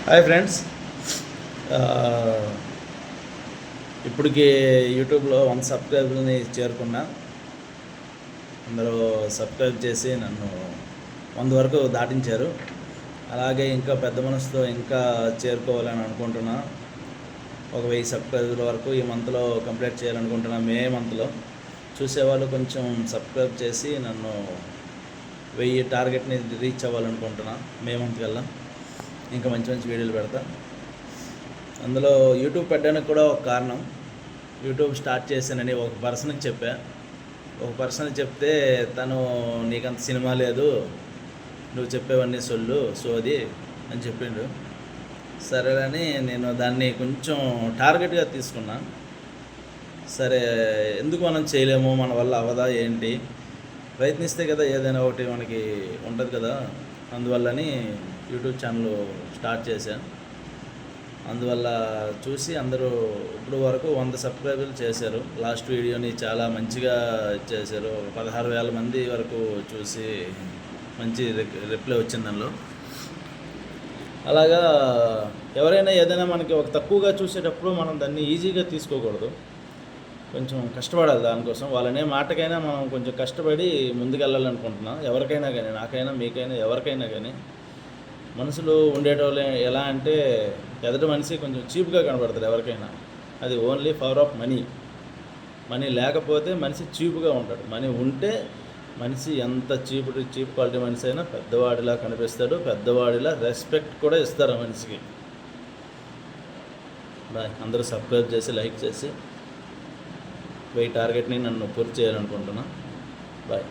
Hi friends. ఇప్పటికి యూట్యూబ్లో 100 సబ్స్క్రైబర్ని చేరుకున్నా. అందరూ సబ్స్క్రైబ్ చేసి నన్ను 100 వరకు దాటించారు. అలాగే ఇంకా పెద్ద మనసుతో ఇంకా చేరుకోవాలని అనుకుంటున్నా. ఒక 1000 సబ్స్క్రైబర్ల వరకు ఈ మంత్లో కంప్లీట్ చేయాలనుకుంటున్నా. మే మంత్లో చూసేవాళ్ళు కొంచెం సబ్స్క్రైబ్ చేసి నన్ను 1000 టార్గెట్ని రీచ్ అవ్వాలనుకుంటున్నా. మే మంత్ కల్లా ఇంకా మంచి మంచి వీడియోలు పెడతా. అందులో యూట్యూబ్ పెట్టడానికి కూడా ఒక కారణం, యూట్యూబ్ స్టార్ట్ చేశానని ఒక పర్సన్కి చెప్పా. ఒక పర్సన్కి చెప్తే తను నీకంత సినిమా లేదు, నువ్వు చెప్పేవన్నీ సోది అని చెప్పిండు. సరే అని నేను దాన్ని కొంచెం టార్గెట్గా తీసుకున్నా. సరే, ఎందుకు మనం చేయలేము, మన వల్ల అవదా ఏంటి, ప్రయత్నిస్తే కదా ఏదైనా ఒకటి మనకి ఉంటుంది కదా. అందువల్లని యూట్యూబ్ ఛానల్ స్టార్ట్ చేశాను. అందువల్ల చూసి అందరూ ఇప్పుడు వరకు 100 సబ్స్క్రైబర్లు చేశారు. లాస్ట్ వీడియోని చాలా మంచిగా చేశారు. 16,000 మంది వరకు చూసి మంచి రిప్లై వచ్చింది దానిలో. అలాగా ఎవరైనా ఏదైనా మనకి ఒక తక్కువగా చూసేటప్పుడు మనం దాన్ని ఈజీగా తీసుకోకూడదు, కొంచెం కష్టపడాలి దానికోసం. వాళ్ళనే మాటకైనా మనం కొంచెం కష్టపడి ముందుకెళ్ళాలనుకుంటున్నాం. ఎవరికైనా కానీ, నాకైనా మీకైనా ఎవరికైనా కానీ మనసులో ఉండేటోళ్ళు ఎలా అంటే ఎదుటి మనిషి కొంచెం చీప్గా కనబడతారు ఎవరికైనా. అది only power of money. Money లేకపోతే మనిషి చీప్గా ఉంటాడు. మనీ ఉంటే మనిషి ఎంత చీప్ క్వాలిటీ మనిషి అయినా పెద్దవాడిలా కనిపిస్తాడు, పెద్దవాడిలా రెస్పెక్ట్ కూడా ఇస్తారు ఆ మనిషికి. బాయ్. అందరూ సబ్స్క్రైబ్ చేసి లైక్ చేసి 1000 టార్గెట్ని నన్ను పూర్తి చేయాలనుకుంటున్నా. బాయ్.